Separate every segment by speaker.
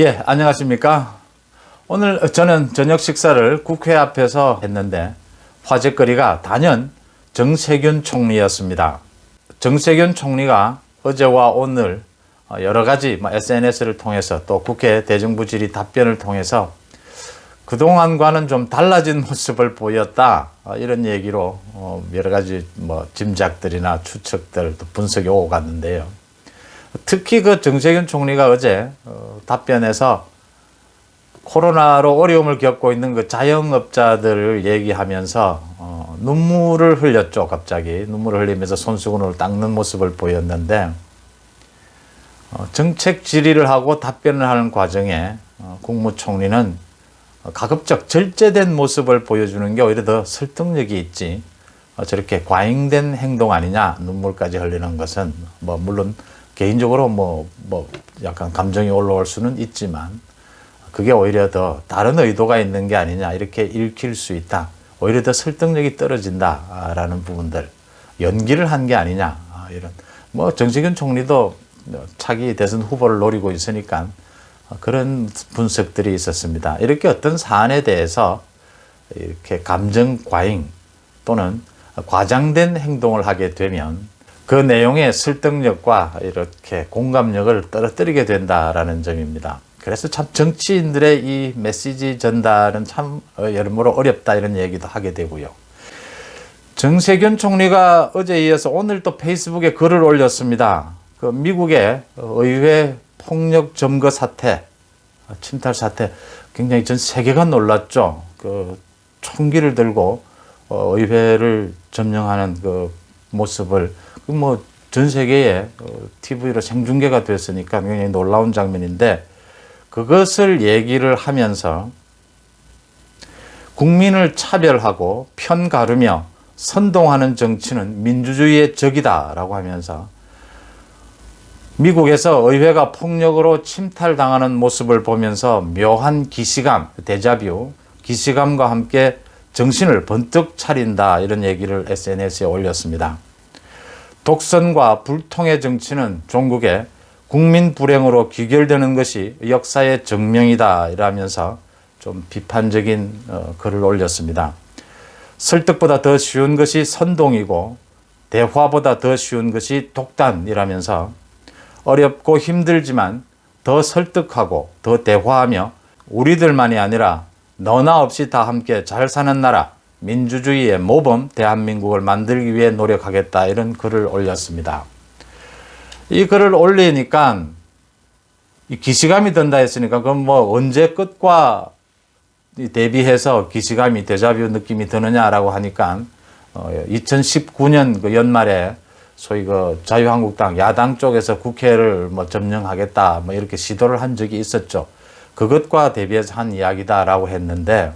Speaker 1: 예, 안녕하십니까. 오늘 저는 저녁 식사를 국회 앞에서 했는데 화제거리가 단연 정세균 총리였습니다. 정세균 총리가 어제와 오늘 여러 가지 SNS를 통해서 또 국회 대정부 질의 답변을 통해서 그동안과는 좀 달라진 모습을 보였다, 이런 얘기로 여러 가지 짐작들이나 추측들, 또 분석이 오고 갔는데요. 특히 그 정세균 총리가 어제 답변에서 코로나로 어려움을 겪고 있는 그 자영업자들을 얘기하면서 눈물을 흘렸죠. 갑자기 눈물을 흘리면서 손수건을 닦는 모습을 보였는데, 정책 질의를 하고 답변을 하는 과정에 국무총리는 가급적 절제된 모습을 보여주는 게 오히려 더 설득력이 있지, 저렇게 과잉된 행동 아니냐, 눈물까지 흘리는 것은 물론 개인적으로 약간 감정이 올라올 수는 있지만 그게 오히려 더 다른 의도가 있는 게 아니냐, 이렇게 읽힐 수 있다. 오히려 더 설득력이 떨어진다라는 부분들, 연기를 한 게 아니냐, 이런. 정세균 총리도 차기 대선 후보를 노리고 있으니까 그런 분석들이 있었습니다. 이렇게 어떤 사안에 대해서 이렇게 감정 과잉 또는 과장된 행동을 하게 되면 그 내용의 설득력과 이렇게 공감력을 떨어뜨리게 된다라는 점입니다. 그래서 참 정치인들의 이 메시지 전달은 참 여러모로 어렵다, 이런 얘기도 하게 되고요. 정세균 총리가 어제에 이어서 오늘 또 페이스북에 글을 올렸습니다. 그 미국의 의회 폭력 점거 사태, 침탈 사태, 굉장히 전 세계가 놀랐죠. 그 총기를 들고 의회를 점령하는 그 모습을 전 세계에 TV로 생중계가 됐으니까 굉장히 놀라운 장면인데, 그것을 얘기를 하면서 국민을 차별하고 편 가르며 선동하는 정치는 민주주의의 적이다라고 하면서 미국에서 의회가 폭력으로 침탈당하는 모습을 보면서 묘한 기시감, 데자뷰, 기시감과 함께 정신을 번뜩 차린다, 이런 얘기를 SNS에 올렸습니다. 독선과 불통의 정치는 종국의 국민 불행으로 귀결되는 것이 역사의 증명이다, 이라면서 좀 비판적인 글을 올렸습니다. 설득보다 더 쉬운 것이 선동이고 대화보다 더 쉬운 것이 독단이라면서 어렵고 힘들지만 더 설득하고 더 대화하며 우리들만이 아니라 너나 없이 다 함께 잘 사는 나라, 민주주의의 모범 대한민국을 만들기 위해 노력하겠다, 이런 글을 올렸습니다. 이 글을 올리니까 이 기시감이 든다 했으니까 그럼 언제 끝과 대비해서 기시감이, 데자뷰 느낌이 드느냐라고 하니까 2019년 그 연말에 소위 그 자유한국당 야당 쪽에서 국회를 점령하겠다, 이렇게 시도를 한 적이 있었죠. 그것과 대비해서 한 이야기다라고 했는데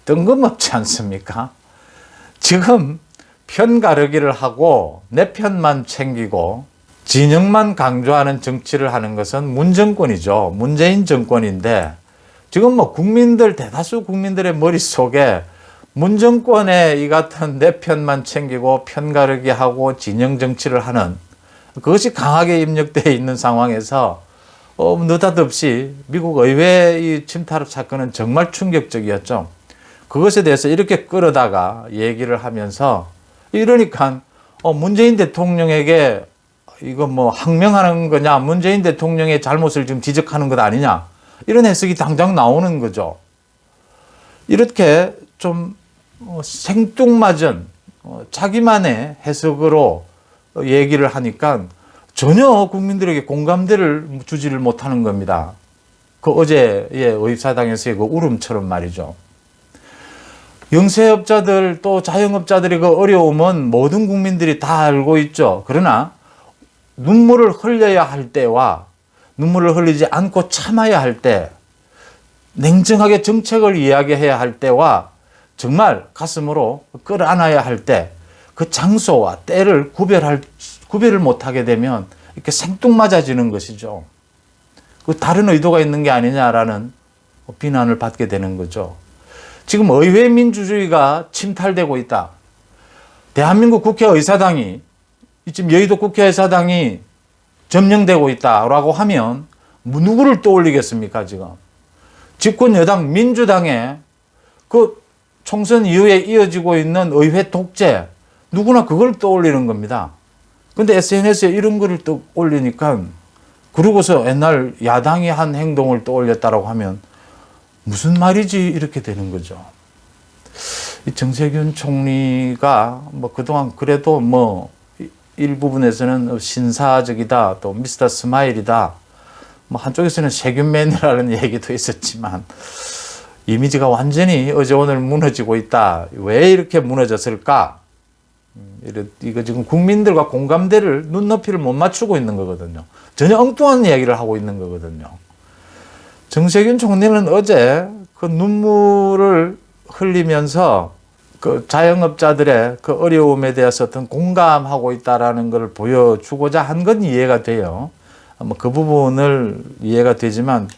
Speaker 1: 뜬금없지 않습니까? 지금 편 가르기를 하고 내 편만 챙기고 진영만 강조하는 정치를 하는 것은 문정권이죠. 문재인 정권인데 지금 국민들, 대다수 국민들의 머릿속에 문정권의 이 같은 내 편만 챙기고 편 가르기 하고 진영 정치를 하는 그것이 강하게 입력되어 있는 상황에서 느닷없이 미국 의회 이 침탈 사건은 정말 충격적이었죠. 그것에 대해서 이렇게 끌어다가 얘기를 하면서, 이러니까 문재인 대통령에게 이거 항명하는 거냐, 문재인 대통령의 잘못을 지금 지적하는 것 아니냐, 이런 해석이 당장 나오는 거죠. 이렇게 좀 생뚱맞은 자기만의 해석으로 얘기를 하니까 전혀 국민들에게 공감대를 주지를 못하는 겁니다. 그 어제의 의사당에서의 그 울음처럼 말이죠. 영세업자들 또 자영업자들의 그 어려움은 모든 국민들이 다 알고 있죠. 그러나 눈물을 흘려야 할 때와 눈물을 흘리지 않고 참아야 할 때, 냉정하게 정책을 이야기해야 할 때와 정말 가슴으로 끌어안아야 할 때, 그 장소와 때를 구별을 못하게 되면 이렇게 생뚱맞아지는 것이죠. 그 다른 의도가 있는 게 아니냐라는 비난을 받게 되는 거죠. 지금 의회 민주주의가 침탈되고 있다. 대한민국 국회의사당이, 지금 여의도 국회의사당이 점령되고 있다라고 하면 누구를 떠올리겠습니까, 지금? 집권 여당 민주당의 그 총선 이후에 이어지고 있는 의회 독재, 누구나 그걸 떠올리는 겁니다. 근데 SNS에 이런 글을 떠올리니까, 그러고서 옛날 야당이 한 행동을 떠올렸다라고 하면 무슨 말이지 이렇게 되는 거죠. 이 정세균 총리가 뭐 그동안 그래도 뭐 일부분에서는 신사적이다, 또 미스터 스마일이다, 뭐 한쪽에서는 세균맨이라는 얘기도 있었지만 이미지가 완전히 어제 오늘 무너지고 있다. 왜 이렇게 무너졌을까? 이거 지금 국민들과 공감대를 눈높이를 못 맞추고 있는 거거든요. 전혀 엉뚱한 이야기를 하고 있는 거거든요. 정세균 총리는 어제 그 눈물을 흘리면서 그 자영업자들의 그 어려움에 대해서 어떤 공감하고 있다라는 것을 보여주고자 한 건 이해가 돼요. 뭐 그 부분을 이해가 되지만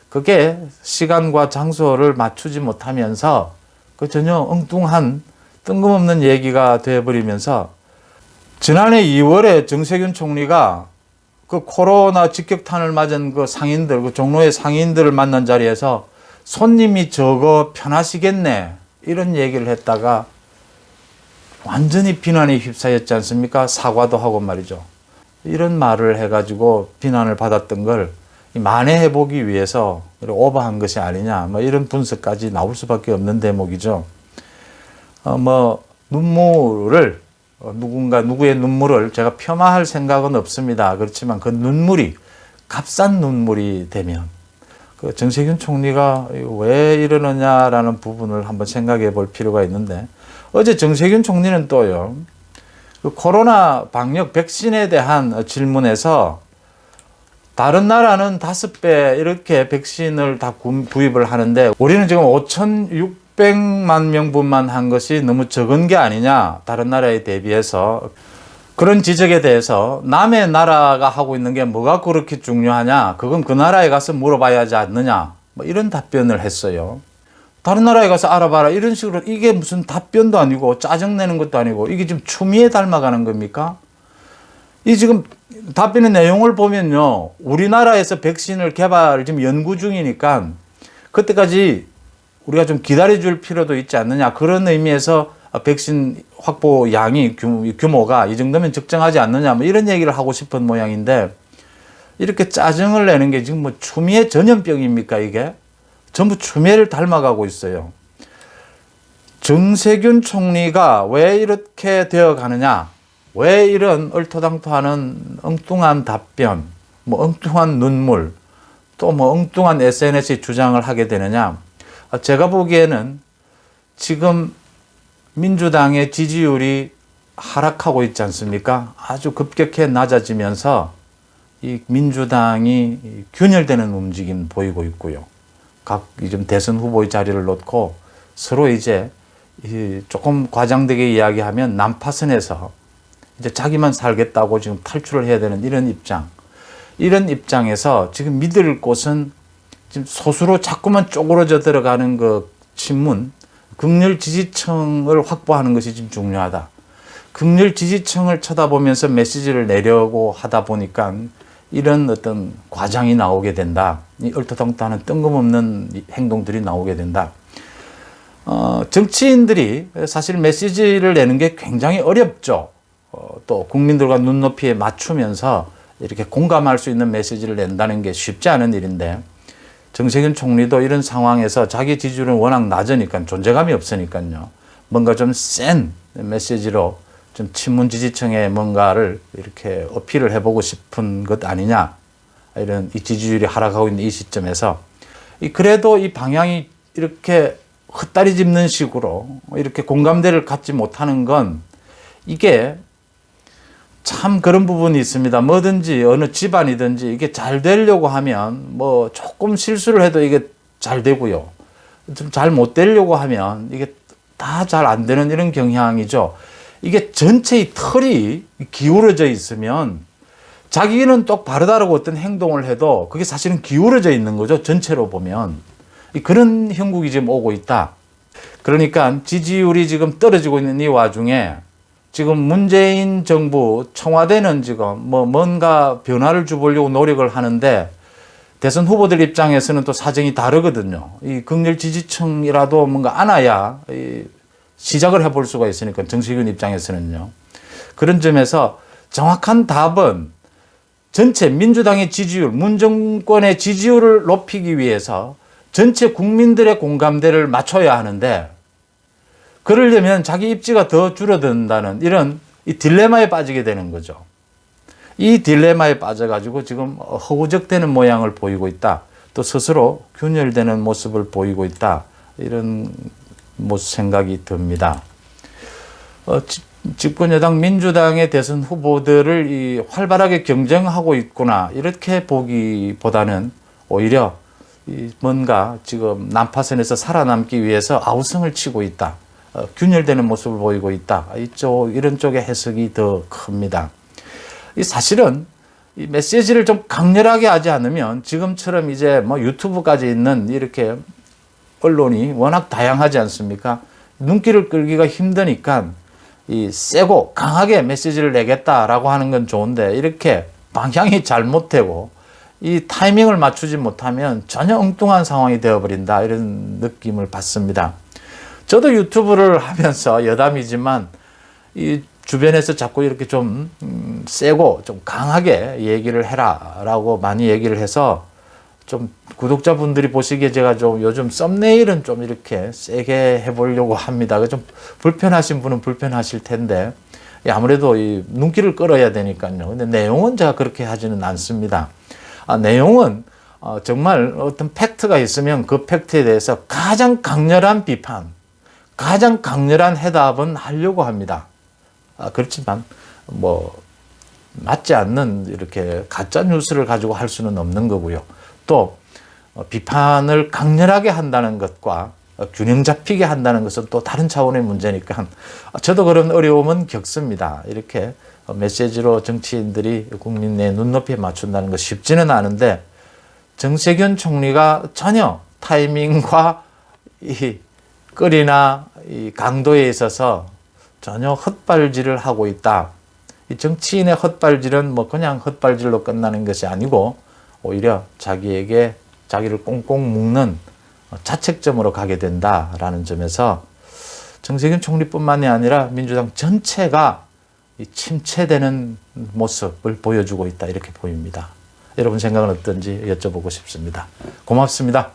Speaker 1: 그게 시간과 장소를 맞추지 못하면서 그 전혀 엉뚱한 뜬금없는 얘기가 되어버리면서 지난해 2월에 정세균 총리가 그 코로나 직격탄을 맞은 그 상인들, 그 종로의 상인들을 만난 자리에서 손님이 적어 편하시겠네, 이런 얘기를 했다가 완전히 비난에 휩싸였지 않습니까? 사과도 하고 말이죠. 이런 말을 해가지고 비난을 받았던 걸 만회해보기 위해서 오버한 것이 아니냐, 뭐 이런 분석까지 나올 수밖에 없는 대목이죠. 눈물을, 누구의 눈물을 제가 폄하할 생각은 없습니다. 그렇지만 그 눈물이 값싼 눈물이 되면 그 정세균 총리가 왜 이러느냐라는 부분을 한번 생각해 볼 필요가 있는데, 어제 정세균 총리는 또요, 그 코로나 방역 백신에 대한 질문에서 다른 나라는 5배 이렇게 백신을 다 구입을 하는데 우리는 지금 5,600만 명분만 한 것이 너무 적은 게 아니냐, 다른 나라에 대비해서. 그런 지적에 대해서 남의 나라가 하고 있는 게 뭐가 그렇게 중요하냐, 그건 그 나라에 가서 물어봐야 하지 않느냐, 뭐 이런 답변을 했어요. 다른 나라에 가서 알아봐라, 이런 식으로. 이게 무슨 답변도 아니고 짜증내는 것도 아니고 이게 지금 추미애 닮아가는 겁니까? 이 지금 답변의 내용을 보면요, 우리나라에서 백신을 개발 지금 연구 중이니까 그때까지 우리가 좀 기다려줄 필요도 있지 않느냐, 그런 의미에서 백신 확보 양이 규모가 이 정도면 적정하지 않느냐, 뭐 이런 얘기를 하고 싶은 모양인데, 이렇게 짜증을 내는 게 지금 뭐 추미애 전염병입니까? 이게 전부 추미애를 닮아가고 있어요. 정세균 총리가 왜 이렇게 되어 가느냐, 왜 이런 얼토당토하는 엉뚱한 답변, 뭐 엉뚱한 눈물, 또 뭐 엉뚱한 SNS에 주장을 하게 되느냐. 제가 보기에는 지금 민주당의 지지율이 하락하고 있지 않습니까? 아주 급격히 낮아지면서 이 민주당이 균열되는 움직임 보이고 있고요. 각 좀 대선 후보의 자리를 놓고 서로 이제 조금 과장되게 이야기하면 난파선에서 이제 자기만 살겠다고 지금 탈출을 해야 되는 이런 입장. 이런 입장에서 지금 믿을 곳은 지금 소수로 자꾸만 쪼그러져 들어가는 그 친문, 극렬 지지층을 확보하는 것이 지금 중요하다. 극렬 지지층을 쳐다보면서 메시지를 내려고 하다 보니까 이런 어떤 과장이 나오게 된다. 이 얼토당토하는 뜬금없는 행동들이 나오게 된다. 정치인들이 사실 메시지를 내는 게 굉장히 어렵죠. 또 국민들과 눈높이에 맞추면서 이렇게 공감할 수 있는 메시지를 낸다는 게 쉽지 않은 일인데, 정세균 총리도 이런 상황에서 자기 지지율은 워낙 낮으니까, 존재감이 없으니까요, 뭔가 좀 센 메시지로 좀 친문 지지층에 뭔가를 이렇게 어필을 해보고 싶은 것 아니냐, 이런 이 지지율이 하락하고 있는 이 시점에서 그래도 이 방향이 이렇게 헛다리 짚는 식으로 이렇게 공감대를 갖지 못하는 건, 이게 참 그런 부분이 있습니다. 뭐든지 어느 집안이든지 이게 잘 되려고 하면 뭐 조금 실수를 해도 이게 잘 되고요, 좀 잘 못 되려고 하면 이게 다 잘 안 되는 이런 경향이죠. 이게 전체의 틀이 기울어져 있으면 자기는 똑바르다라고 어떤 행동을 해도 그게 사실은 기울어져 있는 거죠. 전체로 보면. 그런 형국이 지금 오고 있다. 그러니까 지지율이 지금 떨어지고 있는 이 와중에 지금 문재인 정부, 청와대는 지금 뭐 뭔가 변화를 주보려고 노력을 하는데, 대선 후보들 입장에서는 또 사정이 다르거든요. 이 극렬 지지층이라도 뭔가 안아야 시작을 해볼 수가 있으니까 정세균 입장에서는요. 그런 점에서 정확한 답은 전체 민주당의 지지율, 문정권의 지지율을 높이기 위해서 전체 국민들의 공감대를 맞춰야 하는데, 그러려면 자기 입지가 더 줄어든다는 이런 이 딜레마에 빠지게 되는 거죠. 이 딜레마에 빠져가지고 지금 허우적대는 모양을 보이고 있다. 또 스스로 균열되는 모습을 보이고 있다. 이런 생각이 듭니다. 집권 여당 민주당의 대선 후보들을 활발하게 경쟁하고 있구나, 이렇게 보기보다는 오히려 뭔가 지금 난파선에서 살아남기 위해서 아우성을 치고 있다, 균열되는 모습을 보이고 있다, 이런 쪽의 해석이 더 큽니다. 사실은 이 메시지를 좀 강렬하게 하지 않으면 지금처럼 이제 뭐 유튜브까지 있는 이렇게 언론이 워낙 다양하지 않습니까? 눈길을 끌기가 힘드니까 이 세고 강하게 메시지를 내겠다라고 하는 건 좋은데, 이렇게 방향이 잘못되고 이 타이밍을 맞추지 못하면 전혀 엉뚱한 상황이 되어버린다, 이런 느낌을 받습니다. 저도 유튜브를 하면서 여담이지만 이 주변에서 자꾸 이렇게 좀 세고 좀 강하게 얘기를 해라 라고 많이 얘기를 해서 좀 구독자분들이 보시기에 제가 좀 요즘 썸네일은 좀 이렇게 세게 해보려고 합니다. 좀 불편하신 분은 불편하실 텐데 아무래도 이 눈길을 끌어야 되니까요. 근데 내용은 제가 그렇게 하지는 않습니다. 내용은 정말 어떤 팩트가 있으면 그 팩트에 대해서 가장 강렬한 비판, 가장 강렬한 해답은 하려고 합니다. 그렇지만 뭐 맞지 않는 이렇게 가짜 뉴스를 가지고 할 수는 없는 거고요. 또 비판을 강렬하게 한다는 것과 균형 잡히게 한다는 것은 또 다른 차원의 문제니까 저도 그런 어려움은 겪습니다. 이렇게 메시지로 정치인들이 국민의 눈높이에 맞춘다는 것 쉽지는 않은데, 정세균 총리가 전혀 타이밍과 이 거리나 이 강도에 있어서 전혀 헛발질을 하고 있다. 이 정치인의 헛발질은 뭐 그냥 헛발질로 끝나는 것이 아니고 오히려 자기를 꽁꽁 묶는 자책점으로 가게 된다라는 점에서 정세균 총리뿐만이 아니라 민주당 전체가 이 침체되는 모습을 보여주고 있다, 이렇게 보입니다. 여러분 생각은 어떤지 여쭤보고 싶습니다. 고맙습니다.